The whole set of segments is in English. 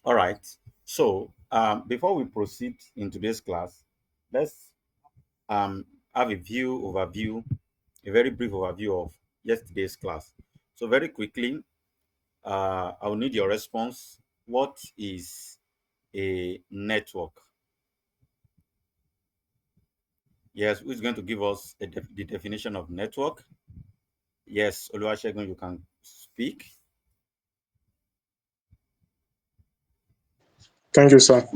All right. So before we proceed in today's class, let's um, have a very brief overview of yesterday's class. So very quickly, I will need your response. What is a network? Yes, who's going to give us the definition of network? Yes, Oluwasegun, you can speak. Thank you, sir.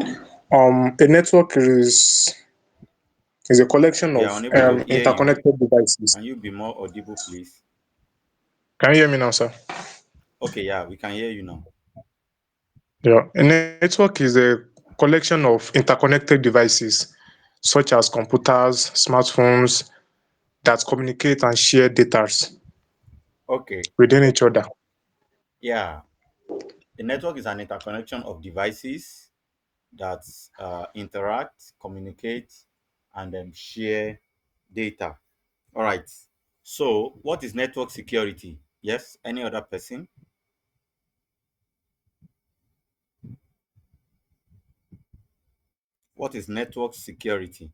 A network is a collection We are of unable to hear you. interconnected devices. Can you be more audible, please? Can you hear me now, sir? Okay, yeah, we can hear you now. Yeah. A network is a collection of interconnected devices, such as computers, smartphones, that communicate and share data Okay, within each other. yeah. A network is an interconnection of devices that interact, communicate, and share data. All right. So, what is network security? Yes, any other person? What is network security?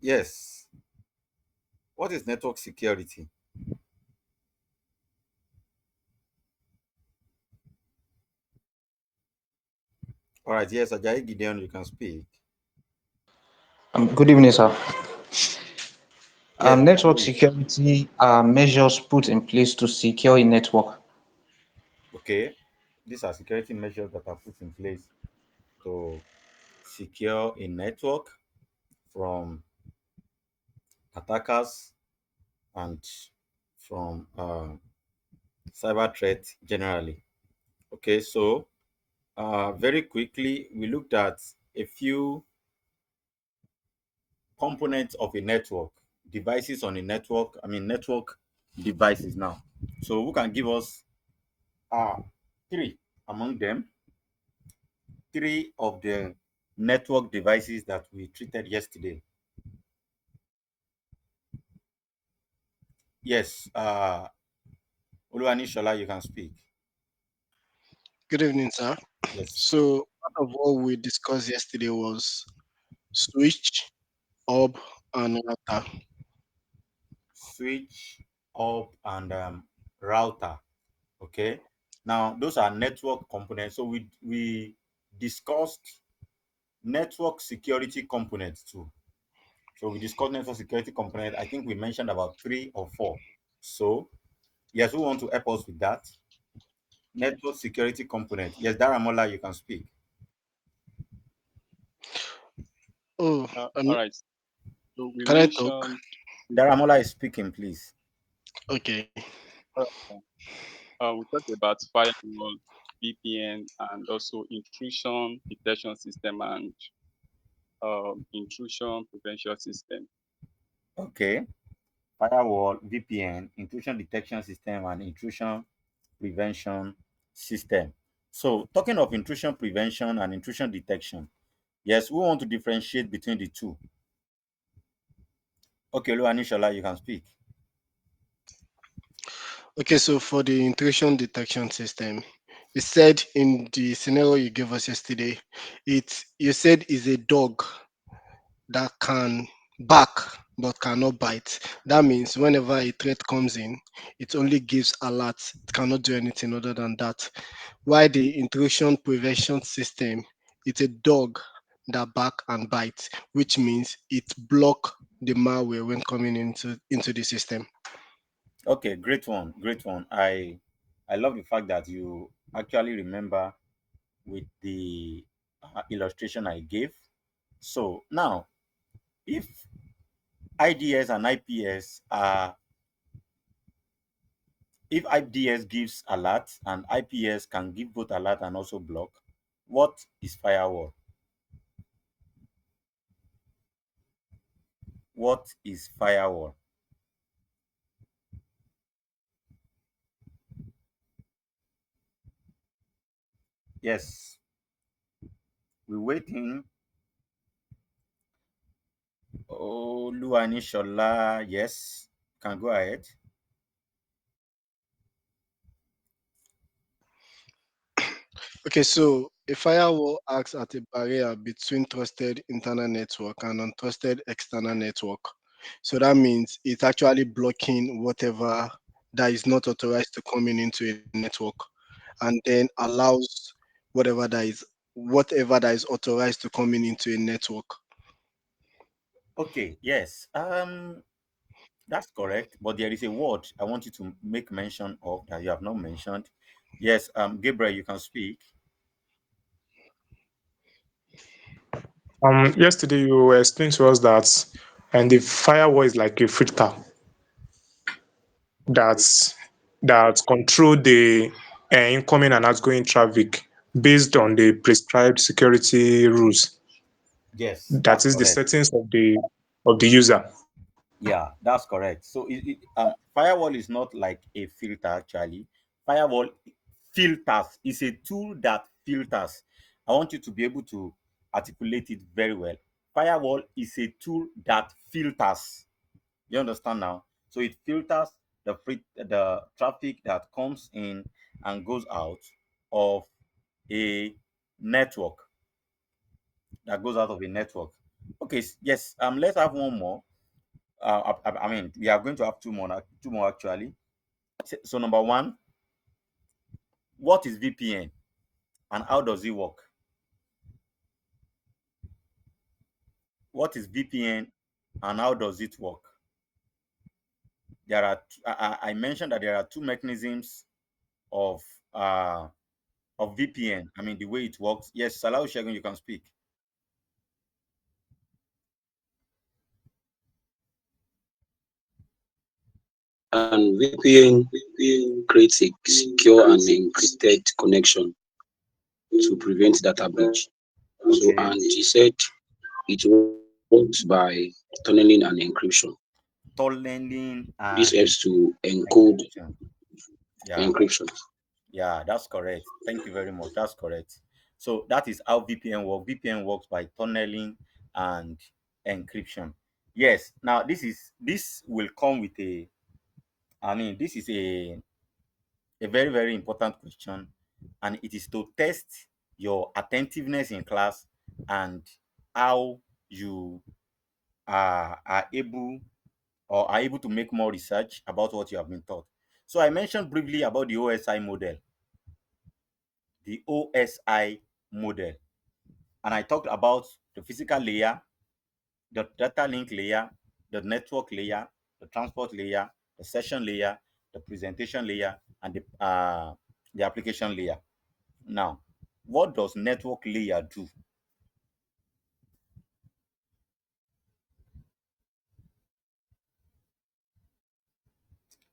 Yes. What is network security? All right. Yes, Ajayi Gideon, you can speak. Good evening, sir. Yes, we can Network hear you. security are measures put in place to secure a network. Okay. These are security measures that are put in place to secure a network from attackers and from cyber threats generally. Okay, so very quickly, we looked at a few components of a network, devices on a network, network devices now. So, who can give us uh, three among them, three of the network devices that we treated yesterday? Yes, Uluwani Shola, you can speak. Good evening, sir. Yes, So, part of what we discussed yesterday was switch, hub, and router. switch, up, and router. Okay, now those are network components. So we discussed network security components too. So we discussed network security component. I think we mentioned about three or four. So yes, we want to help us with that network security component. Yes, Daramola, you can speak. Oh, All right. So we can I talk? mentioned Daramola is speaking, please. Okay. uh, we talked about firewall, VPN, and also intrusion detection system and intrusion prevention system. Okay, firewall, VPN, intrusion detection system, and intrusion prevention system. So talking of intrusion prevention and intrusion detection, yes, we want to differentiate between the two. Okay, Luani Shola, you can speak. Okay, so for the intrusion detection system, you said in the scenario you gave us yesterday, you said is a dog that can bark but cannot bite. That means whenever a threat comes in, it only gives alerts. It cannot do anything other than that. While the intrusion prevention system, it's a dog that bark and bite, which means it block the malware when coming into the system. Okay, great one, great one. I love the fact that you actually remember with the illustration I gave. So now, if IDS and IPS are if IDS gives alert and IPS can give both alert and also block, what is firewall? What is firewall? Yes, we're waiting. Luani Shola, yes, can go ahead. Okay, so a firewall acts as a barrier between trusted internal network and untrusted external network. So that means it's actually blocking whatever that is not authorized to come in into a network, and then allows whatever that is whatever that is authorized to come in into a network. Okay, yes. That's correct. But there is a word I want you to make mention of that you have not mentioned. Yes, Gabriel, you can speak. Yesterday you explained to us that and the firewall is like a filter Okay. that control the incoming and outgoing traffic based on the prescribed security rules. Yes, That that's is the correct. settings of the user. Yeah, that's correct. So firewall is not like a filter actually. Firewall filters is a tool that filters. I want you to be able to articulate it very well. Firewall is a tool that filters. You understand now? So it filters the traffic that comes in and goes out of a network that goes out of a network. Okay, yes. Let's have one more. I mean, we are going to have two more actually. So number one, what is VPN and how does it work? What is VPN and how does it work? There are I mentioned that there are two mechanisms of uh VPN. I mean the way it works. Yes, Salah Shegun, you can speak. And VPN creates a secure and encrypted connection to prevent data breach. So, Okay. and he said it works by tunneling and encryption. Tunneling This and helps to encode encryption. Yeah. encryption. Yeah, that's correct. Thank you very much. That's correct. So that is how VPN works. VPN works by tunneling and encryption. Yes. Now this will come with a I mean this is a very very important question, and it is to test your attentiveness in class and how you are able or are able to make more research about what you have been taught. So I mentioned briefly about the OSI model. And I talked about the physical layer, the data link layer, the network layer, the transport layer, the session layer, the presentation layer, and the application layer. Now, what does network layer do?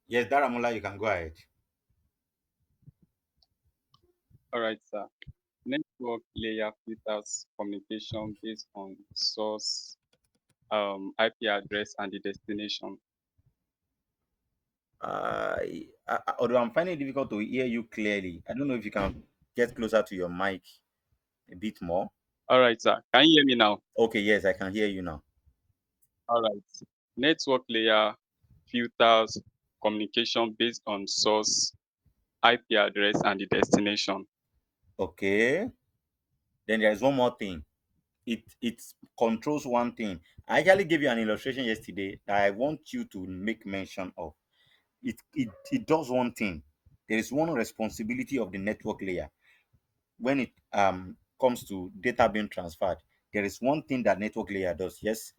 Yes, Daramula, you can go ahead. All right, sir. Network layer filters communication based on source, IP address, and the destination. Although I'm finding it difficult to hear you clearly, I don't know if you can get closer to your mic a bit more. All right, sir. Can you hear me now? Okay, yes, I can hear you now. All right. Network layer filters communication based on source, IP address, and the destination. Okay. Then there's one more thing. It controls one thing. I actually gave you an illustration yesterday that I want you to make mention of. It does one thing. There is one responsibility of the network layer when it comes to data being transferred. There is one thing that network layer does. Yes.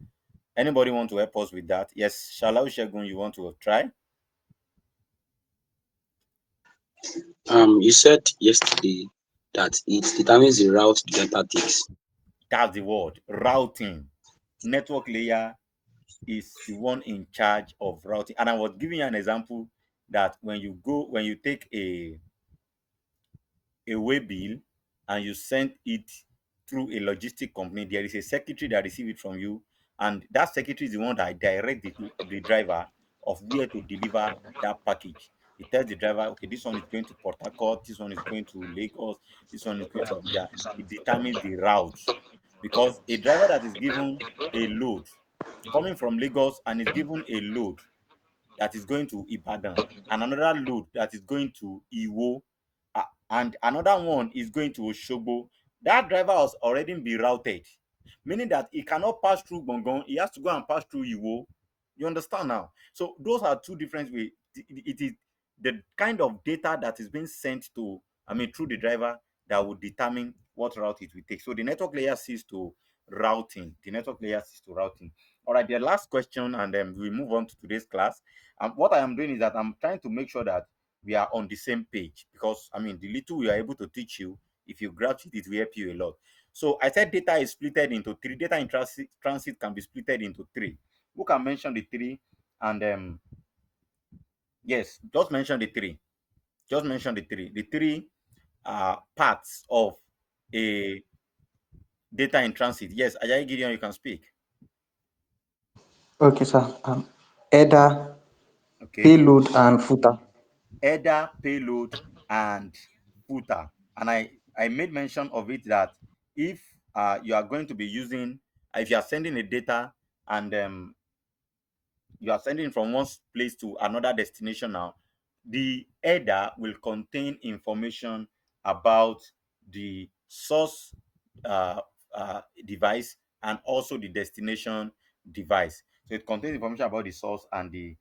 Anybody want to help us with that? Yes. Shalau Shegun, you want to try? You said yesterday that it determines the route the data takes. That's the word. Routing. Network layer is the one in charge of routing. And I was giving you an example that when you take a way bill and you send it through a logistic company, there is a secretary that receives it from you, and that secretary is the one that direct the driver of where to deliver that package. He tells the driver, okay, this one is going to Port Harcourt, this one is going to Lagos, this one is going to Abuja. It determines the route because a driver that is given a load coming from Lagos and is given a load that is going to Ibadan, and another load that is going to Iwo, and another one is going to Oshogbo, that driver has already been routed, meaning that he cannot pass through Gbongan, he has to go and pass through Iwo. You understand now? So those are two different ways. It is the kind of data that is being sent to, I mean, through the driver that will determine what route it will take. So the network layer sees to routing. The network layer sees to routing. All right, the last question, and then we move on to today's class. What I am doing is that I'm trying to make sure that we are on the same page, because I mean, the little we are able to teach you, if you grasp it, it will help you a lot. So I said data is splitted into three. Data in transit can be splitted into three. Who can mention the three? And yes, just mention the three. Just mention the three. The three parts of a data in transit. Yes, Ajayi Gideon, you can speak. Okay, sir. Header, Okay. payload, and footer. Header, payload, and footer. And I made mention of it that if you are going to be using, if you are sending a data, and you are sending from one place to another destination now, the header will contain information about the source device and also the destination device. So it contains information about the source and the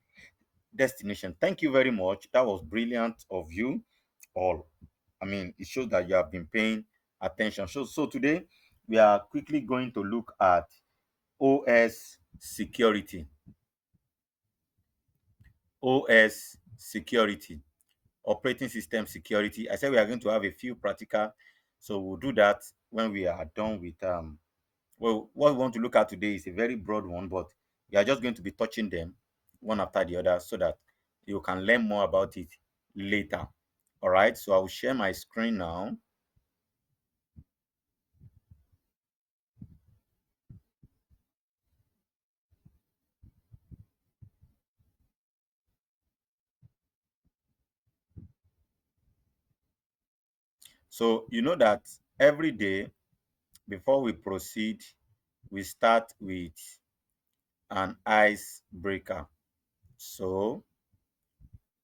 destination. Thank you very much. That was brilliant of you all. I mean, it shows that you have been paying attention. So today we are quickly going to look at OS security. OS security, operating system security. I said we are going to have a few practical, so we'll do that when we are done with well, what we want to look at today is a very broad one, but we are just going to be touching them one after the other so that you can learn more about it later. All right, so I will share my screen now. So you know that every day before we proceed, we start with an icebreaker. So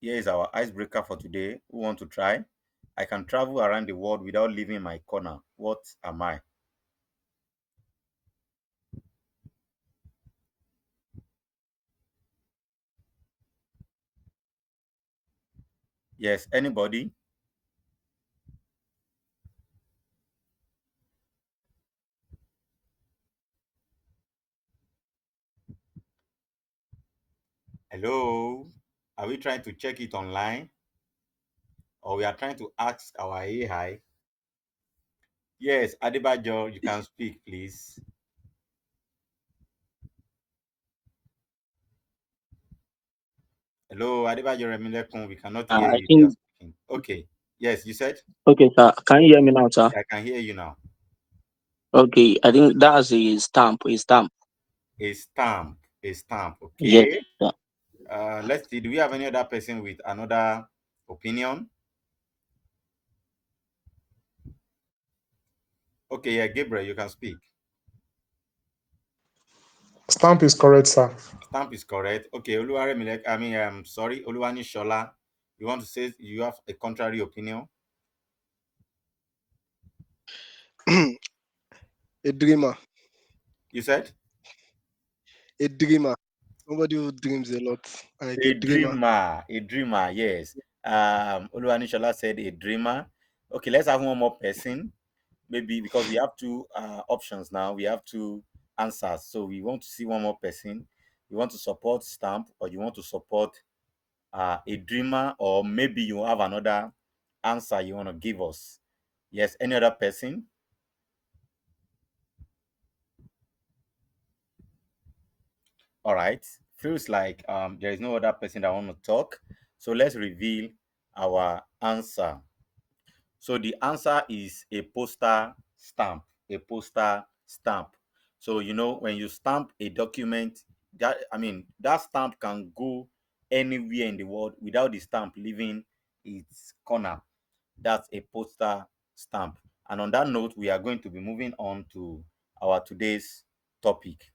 here is our icebreaker for today. Who want to try? I can travel around the world without leaving my corner. What am I? Yes, anybody? Hello? Are we trying to check it online, or we are trying to ask our AI? Yes, Adebajo, you can speak, please. Hello, Adebajo Remilekun, we cannot hear I you if you are think speaking. Okay. Yes, you said? okay, sir. Can you hear me now, sir? I can hear you now. Okay, I think that's a stamp. A stamp. A stamp. A stamp. Yes, Okay. sir. Let's see. Do we have any other person with another opinion? Okay, yeah, Gabriel, you can speak. Stamp is correct, sir. Stamp is correct. Okay, Oluwaremilek, I mean, sorry, Oluwani Shola, you want to say you have a contrary opinion? A dreamer. You said? A dreamer. Somebody who dreams a lot. Like a dreamer. A dreamer, yes. Oluwani Shola said a dreamer. Okay, let's have one more person. Maybe because we have two options now, we have two answers. So we want to see one more person. You want to support Stamp, or you want to support a dreamer, or maybe you have another answer you want to give us. Yes, any other person? All right. Feels like there is no other person that want to talk. So let's reveal our answer. So the answer is a postal stamp. A postal stamp. So you know when you stamp a document, that I mean that stamp can go anywhere in the world without the stamp leaving its corner. That's a postal stamp. And on that note, we are going to be moving on to our today's topic.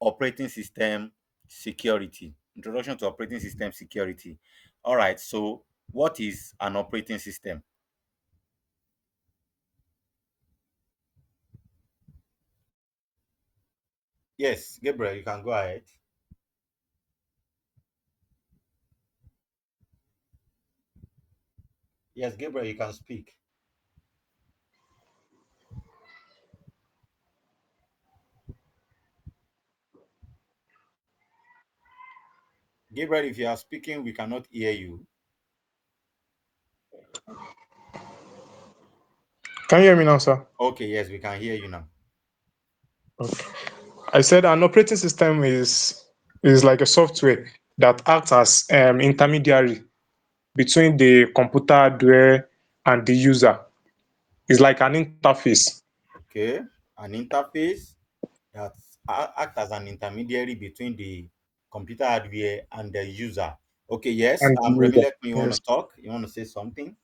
operating system security. Introduction to operating system security. All right, so what is an operating system? Yes, Gabriel, you can go ahead. Yes, Gabriel, you can speak. Gabriel, if you are speaking, we cannot hear you. Can you hear me now, sir? Okay, yes, we can hear you now. Okay. I said an operating system is like a software that acts as intermediary between the computer hardware and the user. It's like an interface. Okay, an interface that act as an intermediary between the computer hardware and the user. Okay, yes. And the user. Remilek, you want to Yes. talk? You want to say something?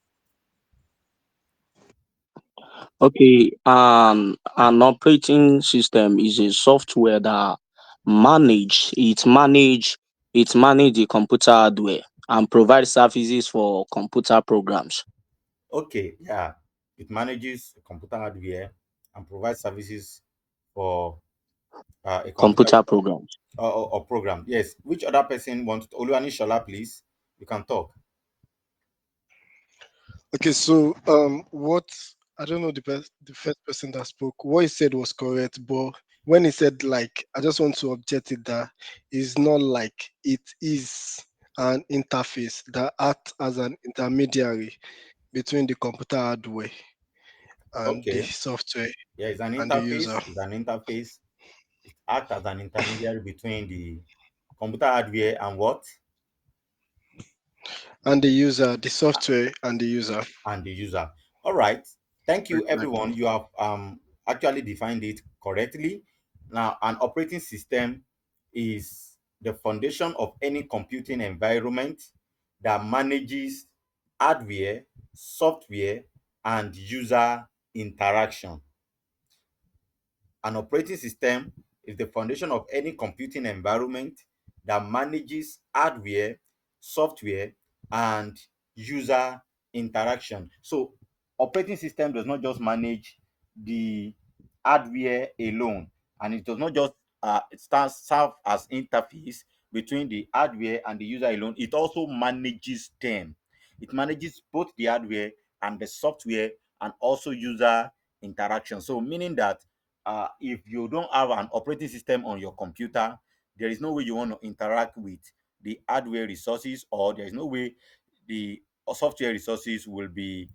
Okay, an operating system is a software that manage the computer hardware and provide services for computer programs. Okay, yeah. It manages computer hardware and provides services for a computer Computer programs. or program. Yes. Which other person wants to? Oluwani Shola, please. You can talk. Okay, so what I don't know the first person that spoke. What he said was correct, but when he said like, I just want to object it that it's not like it is an interface that acts as an intermediary between the computer hardware and the Okay. software Yeah, it's an and the user. interface. It's an interface. It acts as an intermediary between the computer hardware and what? And the user, the software and the user. And the user. All right. Thank you, everyone. Exactly. You have actually defined it correctly. Now, an operating system is the foundation of any computing environment that manages hardware, software, and user interaction. An operating system is the foundation of any computing environment that manages hardware, software, and user interaction. So, operating system does not just manage the hardware alone, and it does not just serve as interface between the hardware and the user alone. It also manages them. It manages both the hardware and the software, and also user interaction. So, meaning that if you don't have an operating system on your computer, there is no way you want to interact with the hardware resources, or there is no way the software resources will be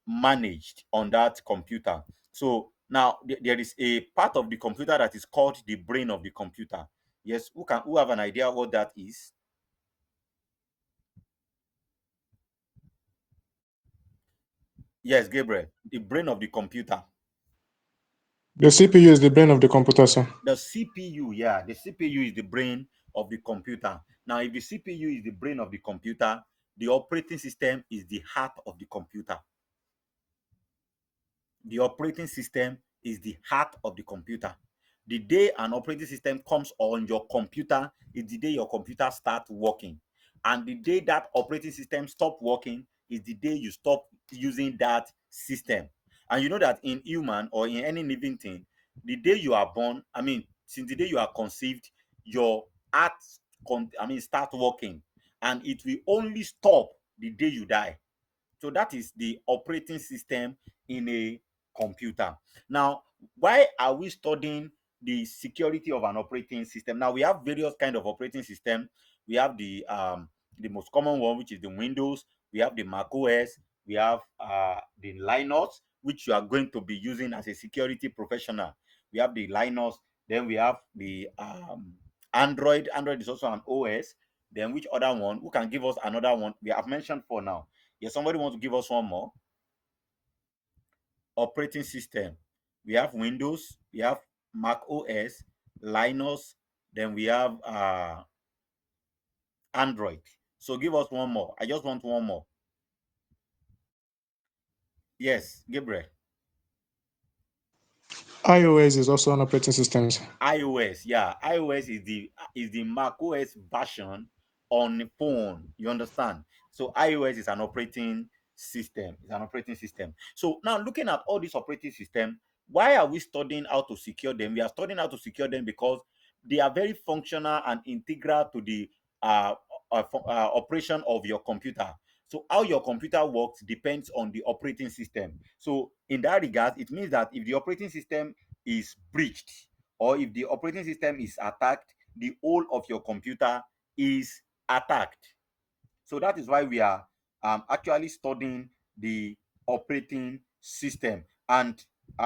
managed on that computer. So now there is a part of the computer that is called the brain of the computer. Yes, who have an idea what that is? Yes, Gabriel, the brain of the computer. The CPU is the brain of the computer, sir. The CPU, yeah, the CPU is the brain of the computer. Now, if the CPU is the brain of the computer, the operating system is the heart of the computer. The operating system is the heart of the computer. The day an operating system comes on your computer is the day your computer starts working. And the day that operating system stop working is the day you stop using that system. And you know that in human or in any living thing, the day you are born, I mean, since the day you are conceived, your heart start working, and it will only stop the day you die. So that is the operating system in a computer. Now, why are we studying the security of an operating system? Now we have various kind of operating system. We have the most common one, which is the Windows. We have the Mac OS. We have the Linux, which you are going to be using as a security professional. We have the Linux. Then we have the Android. Android is also an OS. Then which other one? Who can give us another one? We have mentioned for now. Yes, somebody wants to give us one more operating system. We have Windows, we have Mac OS, Linux, then we have Android. So give us one more. I just want one more. Yes, Gabriel. iOS is also an operating system. iOS, yeah, iOS is the Mac OS version on the phone. You understand? So iOS is an operating system. It's an operating system. So now looking at all these operating system, why are we studying how to secure them? We are studying how to secure them because they are very functional and integral to the operation of your computer. So how your computer works depends on the operating system. So in that regard, it means that if the operating system is breached, or if the operating system is attacked, the whole of your computer is attacked. So that is why we are actually studying the operating system. And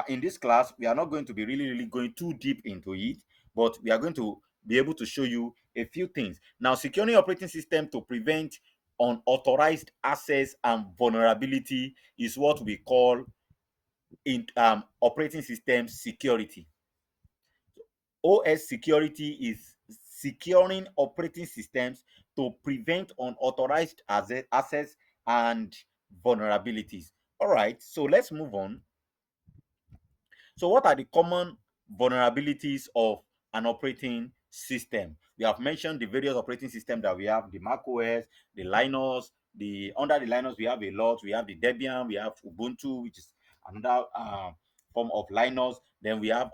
in this class, we are not going to be really going too deep into it, but we are going to be able to show you a few things. Now, securing operating system to prevent unauthorized access and vulnerability is what we call in operating system security. OS security is securing operating systems to prevent unauthorized access and vulnerabilities. All right, so let's move on. So, what are the common vulnerabilities of an operating system? We have mentioned the various operating systems that we have: the Mac OS, the Linux. The under the Linux, we have a lot. We have the Debian, we have Ubuntu, which is another form of Linux. Then we have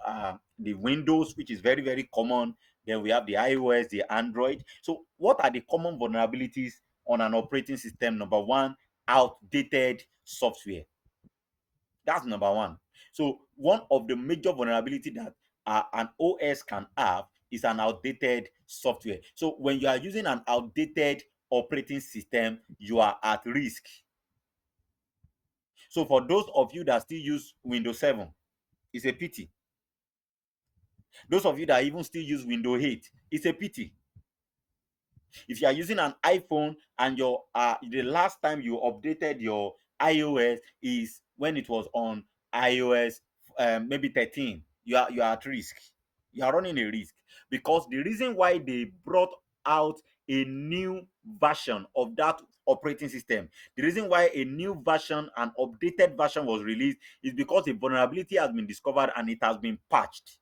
the Windows, which is very common. Then we have the iOS, the Android. So, what are the common vulnerabilities on an operating system? Number one, outdated software. That's number one. So one of the major vulnerability that an OS can have is an outdated software. So when you are using an outdated operating system, you are at risk. So for those of you that still use Windows 7, it's a pity. Those of you that even still use Windows 8, it's a pity. If you are using an iPhone and your the last time you updated your iOS is when it was on iOS maybe 13, you are at risk. You are running a risk because the reason why they brought out a new version of that operating system, the reason why a new version, an updated version was released, is because a vulnerability has been discovered and it has been patched.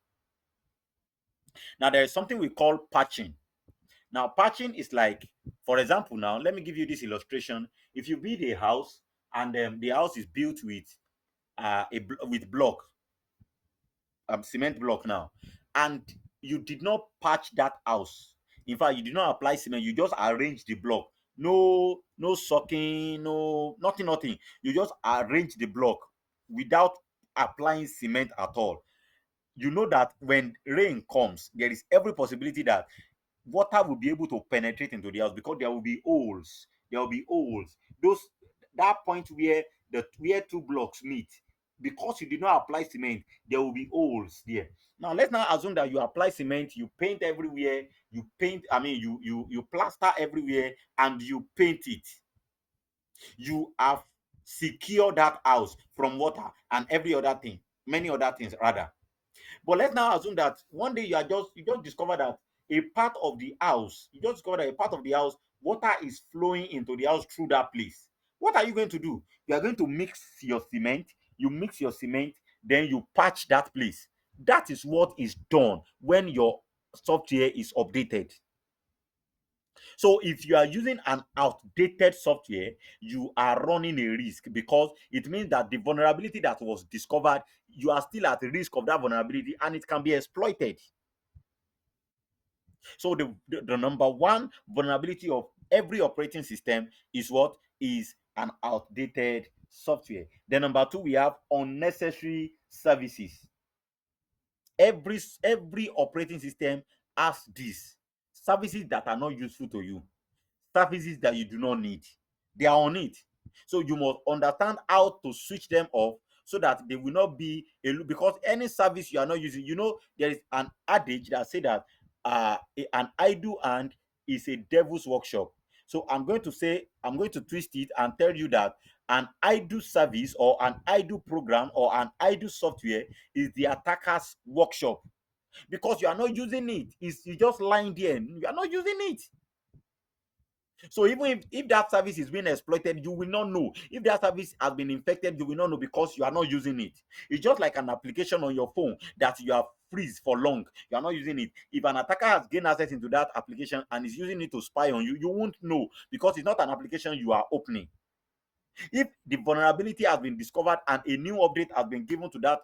Now there is something we call patching. Now, patching is like, for example, now let me give you this illustration. If you build a house and the house is built with with block, cement block now, and you did not patch that house. In fact, you did not apply cement. You just arrange the block. No sucking, no nothing. You just arrange the block without applying cement at all. You know that when rain comes, there is every possibility that water will be able to penetrate into the house because there will be holes. There will be holes. Those that point where two blocks meet, because you did not apply cement, there will be holes there. Now let's now assume that you apply cement, you paint everywhere, you paint, I mean you plaster everywhere and you paint it. You have secured that house from water and every other thing, many other things rather. But let's now assume that one day you just discover that a part of the house, you just discover that a part of the house, water is flowing into the house through that place. What are you going to do? You are going to mix your cement, then you patch that place. That is what is done when your software is updated. So if you are using an outdated software, you are running a risk because it means that the vulnerability that was discovered, you are still at risk of that vulnerability and it can be exploited. So the number one vulnerability of every operating system is what is an outdated software. Then number two, we have unnecessary services. Every operating system has these services that are not useful to you, services that you do not need. They are on it. So you must understand how to switch them off so that they will not be a because any service you are not using, there is an adage that say that an idle hand is a devil's workshop. So I'm going to twist it and tell you that an idle service or an idle program or an idle software is the attacker's workshop because you are not using it. You just lying there. You are not using it. So even if that service is being exploited, you will not know. If that service has been infected, you will not know because you are not using it. It's just like an application on your phone that you have freeze for long. You are not using it. If an attacker has gained access into that application and is using it to spy on you, you won't know because it's not an application you are opening. If the vulnerability has been discovered and a new update has been given to that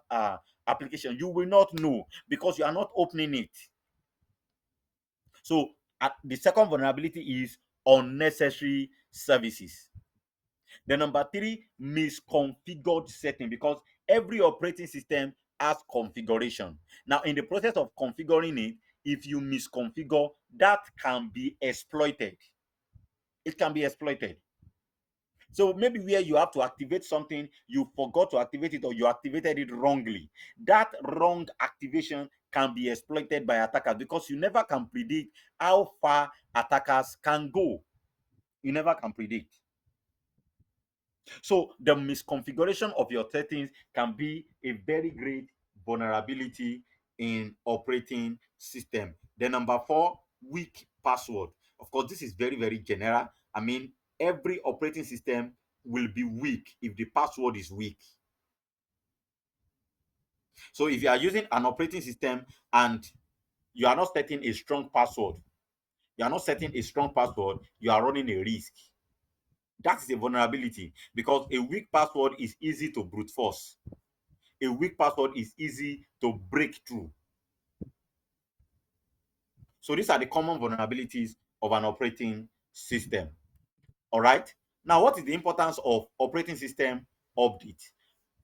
application, you will not know because you are not opening it. So the second vulnerability is unnecessary services. The number three, misconfigured setting, because every operating system has configuration. Now, in the process of configuring it, if you misconfigure, that can be exploited. It can be exploited. So maybe where you have to activate something, you forgot to activate it or you activated it wrongly. That wrong activation can be exploited by attackers because you never can predict how far attackers can go. You never can predict. So the misconfiguration of your settings can be a very great vulnerability in operating system. The number four, weak password. Of course, this is very, very general. I mean, every operating system will be weak if the password is weak. So if you are using an operating system and you are not setting a strong password, you are running a risk. That is a vulnerability because a weak password is easy to brute force. A weak password is easy to break through. So these are the common vulnerabilities of an operating system. All right. Now, what is the importance of operating system updates?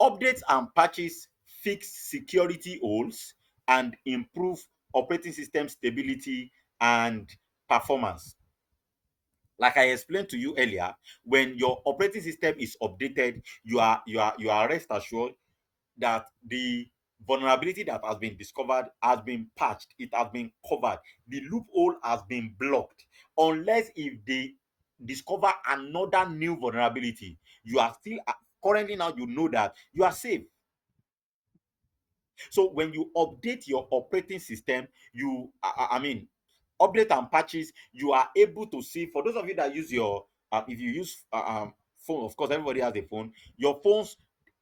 Updates and patches fix security holes and improve operating system stability and performance. Like I explained to you earlier, when your operating system is updated, you are rest assured that the vulnerability that has been discovered has been patched, it has been covered, the loophole has been blocked. Unless if they discover another new vulnerability, you are still currently now you know that you are safe. So when you update your operating system, I mean, update and patches, you are able to see. For those of you that use your, if you use phone, of course, everybody has a phone. Your phones,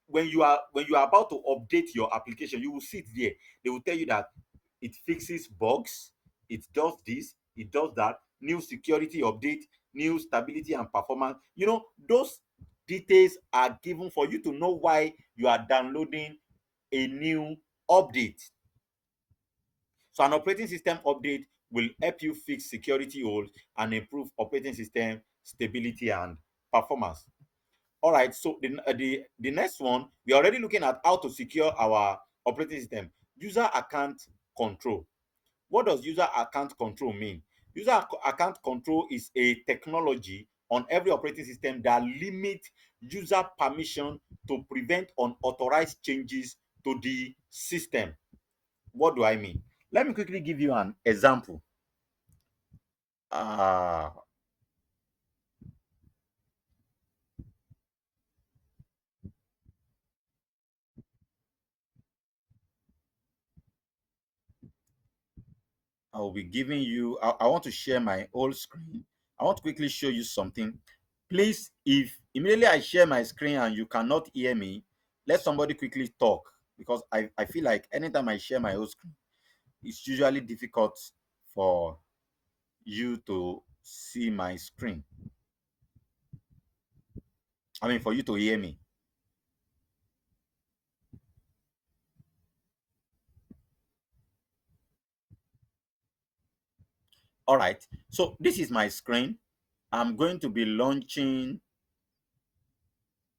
when you are about to update your application, you will see it there. They will tell you that it fixes bugs, it does this, it does that. New security update, new stability and performance. Those details are given for you to know why you are downloading a new update. So an operating system update will help you fix security holes and improve operating system stability and performance. All right, so the next one, we're already looking at how to secure our operating system. User account control. What does user account control mean? Account control is a technology on every operating system that limits user permission to prevent unauthorized changes to the system. What do I mean? Let me quickly give you an example. Uh, I'll be giving you, I want to share my whole screen. I want to quickly show you something. Please, if immediately I share my screen and you cannot hear me, let somebody quickly talk because I feel like anytime I share my whole screen, it's usually difficult for you to see my screen. I mean, for you to hear me. All right. So this is my screen. I'm going to be launching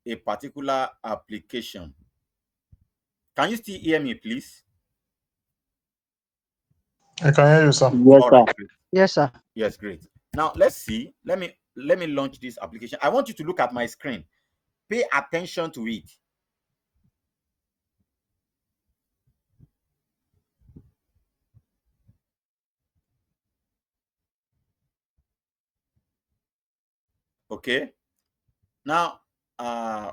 a particular application. Can you still hear me, please? I can hear you, sir. Yes, All sir. right, great. Yes, sir. Yes, great. Now let's see. Let me launch this application. I want you to look at my screen. Pay attention to it. Okay. Now, I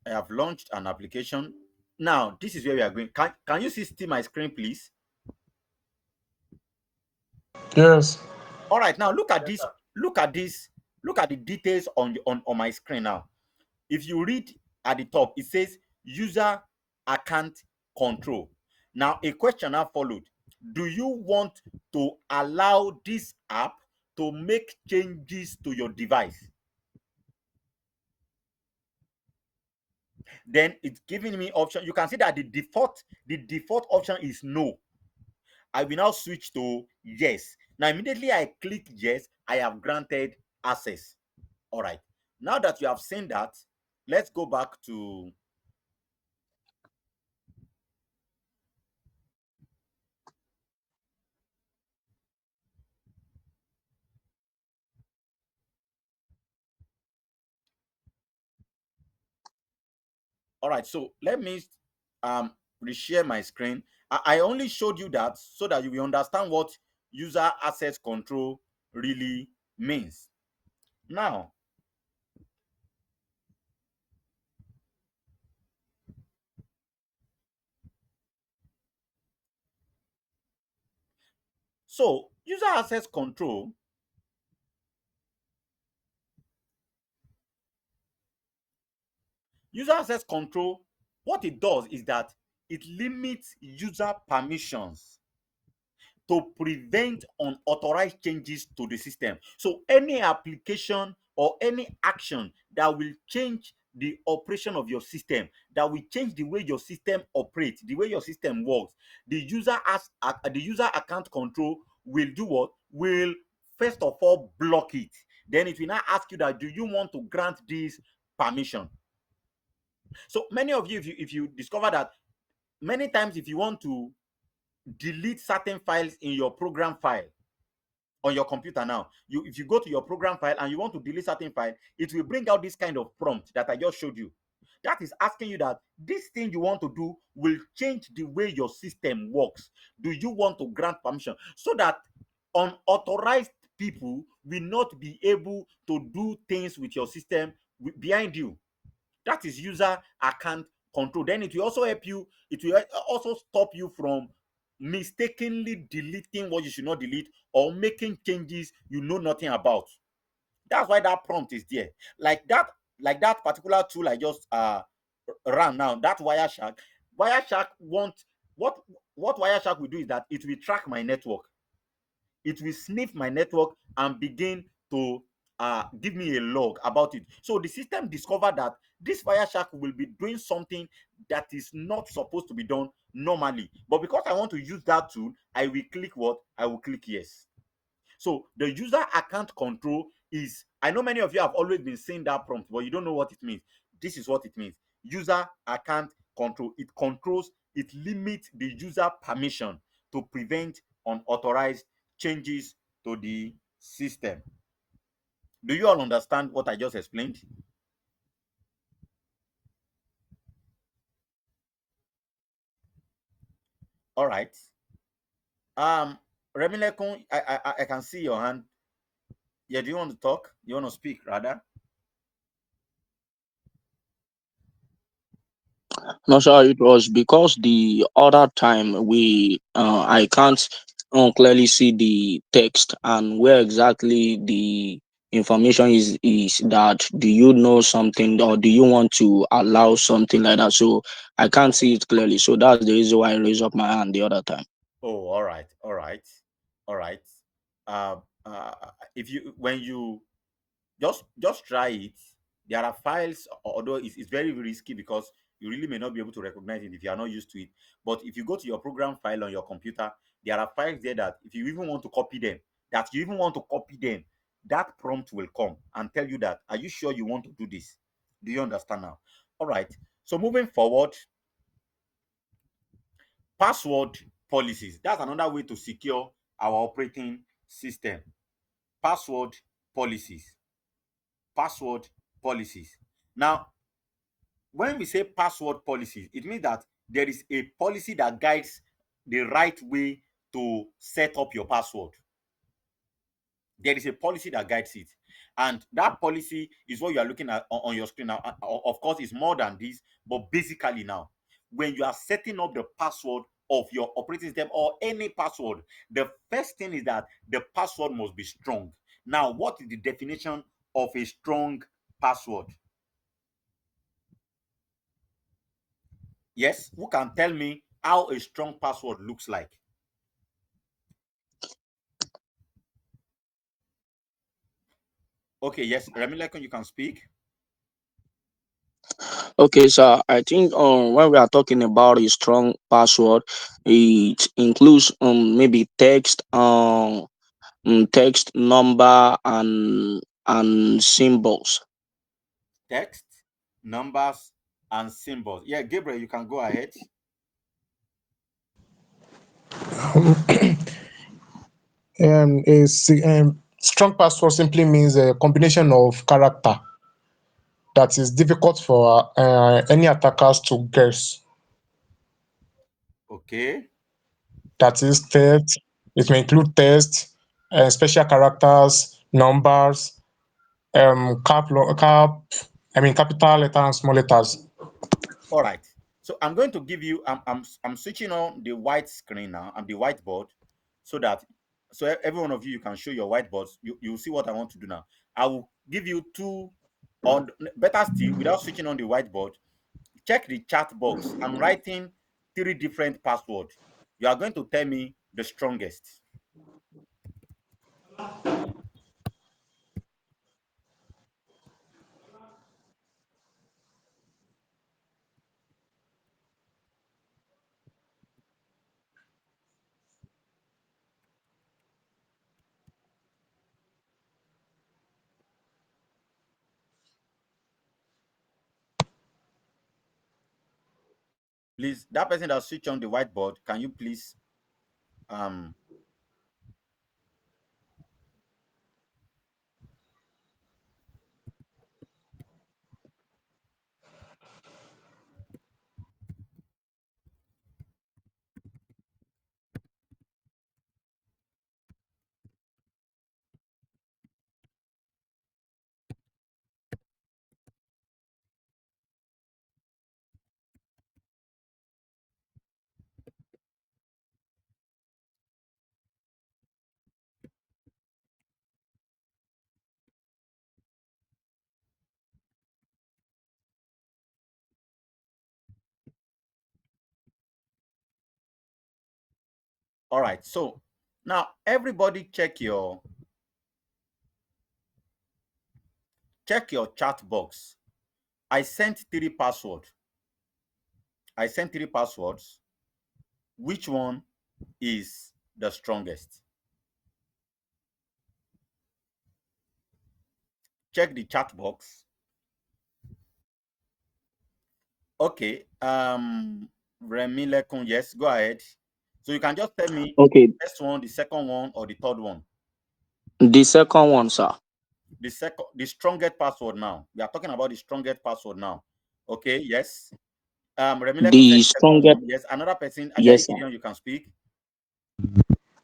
have launched an application. Now, this is where we are going. Can you see my screen, please? Yes. All right. Now look at this. look at this. Look at the details on my screen now. If you read at the top, it says user account control. Now, a question now followed. Do you want to allow this app to make changes to your device? Then it's giving me option. You can see that the default option is no. I will now switch to yes. Now, immediately I click yes, I have granted access. All right. Now that you have seen that, let's go back to. All right, so let me reshare my screen. I only showed you that so that you will understand what user access control really means. Now, so user access control, what it does is that it limits user permissions to prevent unauthorized changes to the system. So any application or any action that will change the operation of your system, that will change the way your system operates, the way your system works, the user account control will do what? Will first of all block it. Then it will now ask you that do you want to grant this permission? So many of you, if you discover that many times if you want to delete certain files in your program file on your computer now, if you go to your program file and you want to delete certain file, it will bring out this kind of prompt that I just showed you. That is asking you that this thing you want to do will change the way your system works. Do you want to grant permission so that unauthorized people will not be able to do things with your system behind you? That is user account control. Then it will also help you, it will also stop you from mistakenly deleting what you should not delete or making changes you know nothing about. That's why that prompt is there. Like that particular tool I just ran now, that Wireshark want what Wireshark will do is that it will track my network. It will sniff my network and begin to give me a log about it. So the system discovered that this Wireshark will be doing something that is not supposed to be done normally. But because I want to use that tool, I will click what? I will click yes. So the user account control is, I know many of you have always been saying that prompt, but you don't know what it means. This is what it means. User account control. It controls, it limits the user permission to prevent unauthorized changes to the system. Do you all understand what I just explained? All right. Um, Remilekun, I can see your hand. Yeah, do you want to talk? You want to speak rather? Not sure it was because the other time I can't clearly see the text and where exactly the information is that do you know something or do you want to allow something like that? So I can't see it clearly. So that's the reason why I raised up my hand the other time. Oh, all right, all right, all right. Uh, if you when you just try it. There are files, although it's very risky because you really may not be able to recognize it if you are not used to it. But if you go to your program file on your computer, there are files there that if you even want to copy them, that prompt will come and tell you that, are you sure you want to do this? Do you understand now? All right. So moving forward, password policies. That's another way to secure our operating system. Password policies. Password policies. Now, when we say password policies, it means that there is a policy that guides the right way to set up your password. There is a policy that guides it. And that policy is what you are looking at on your screen now. Of course, it's more than this, but basically now, when you are setting up the password of your operating system or any password, the first thing is that the password must be strong. Now, what is the definition of a strong password? Yes, who can tell me how a strong password looks like? Okay, yes, Remilekun, you can speak. Okay, so I think when we are talking about a strong password, it includes maybe text, text, number, and symbols. Text, numbers, and symbols. Yeah, Gabriel, you can go ahead. Strong password simply means a combination of character that is difficult for any attackers to guess. Okay. That is text. It may include text, special characters, numbers, capital letter and small letters. All right. So I'm going to give you. I'm switching on the white screen now. I'm the whiteboard, so that every one of you can show your whiteboards. You see what I want to do now. I will give you two, or better still, without switching on the whiteboard. Check the chat box. I'm writing three different passwords. You are going to tell me the strongest. Please, that person that switch on the whiteboard, can you please um all right. So now everybody check your chat box. I sent three passwords. I sent three passwords. Which one is the strongest? Check the chat box. Okay. Remilekun, yes, go ahead. So you can just tell me Okay, the first one, the second one, or the third one. the second one, sir. The strongest password now. We are talking about the strongest password now. Okay, yes. Remilekun said The the second strongest, one. Yes. Another person, Ajayi yes, sir. Gideon, you can speak.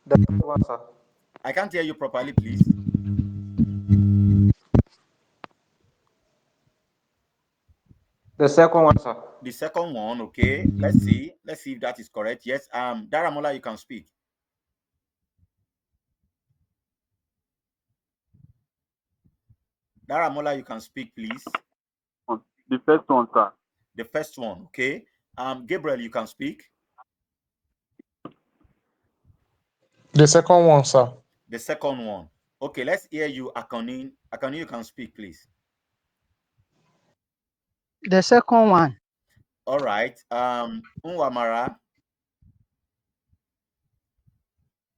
The third one, sir. I can't hear you properly, please. The second one, sir. The second one, okay. Let's see. Let's see if that is correct. Yes. Daramola, you can speak. Daramola, you can speak, please. The first one, sir. The first one, okay. Gabriel, you can speak. The second one, sir. The second one. Okay, let's hear you, Akoni. Akoni, you can speak, please. The second one. All right. Unwamara,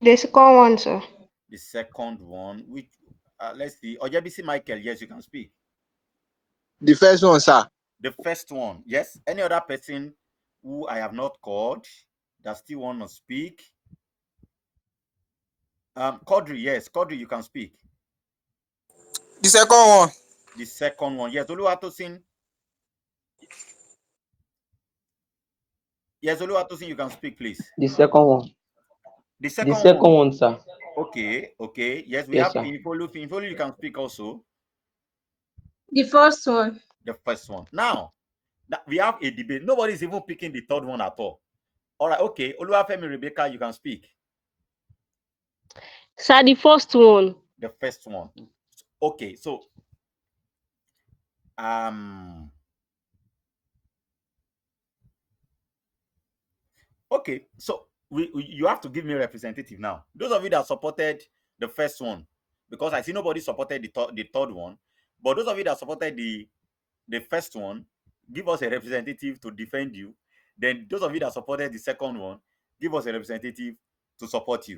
The second one, sir. the second one. Which let's see. Ojebisi Michael, yes, you can speak. The first one, sir. The first one, yes. Any other person who I have not called that still want to speak? Kodri, yes, Kodri, you can speak. The second one. The second one, yes. Oluwatosin, yes, Oluwatosin, you can speak, please. The second one. The The second second one, one, sir. okay, okay. Yes, we Yes, have sir. Finfolu. Finfolu, you can speak also. The first one. The first one. Now, we have a debate. Nobody's even picking the third one at all. All right, okay. Oluwafemi Rebecca, you can speak. Sir, the first one. the first one. Okay, so okay, so you have to give me a representative now. Those of you that supported the first one, because I see nobody supported the third one, but those of you that supported the first one, give us a representative to defend you. Then those of you that supported the second one, give us a representative to support you.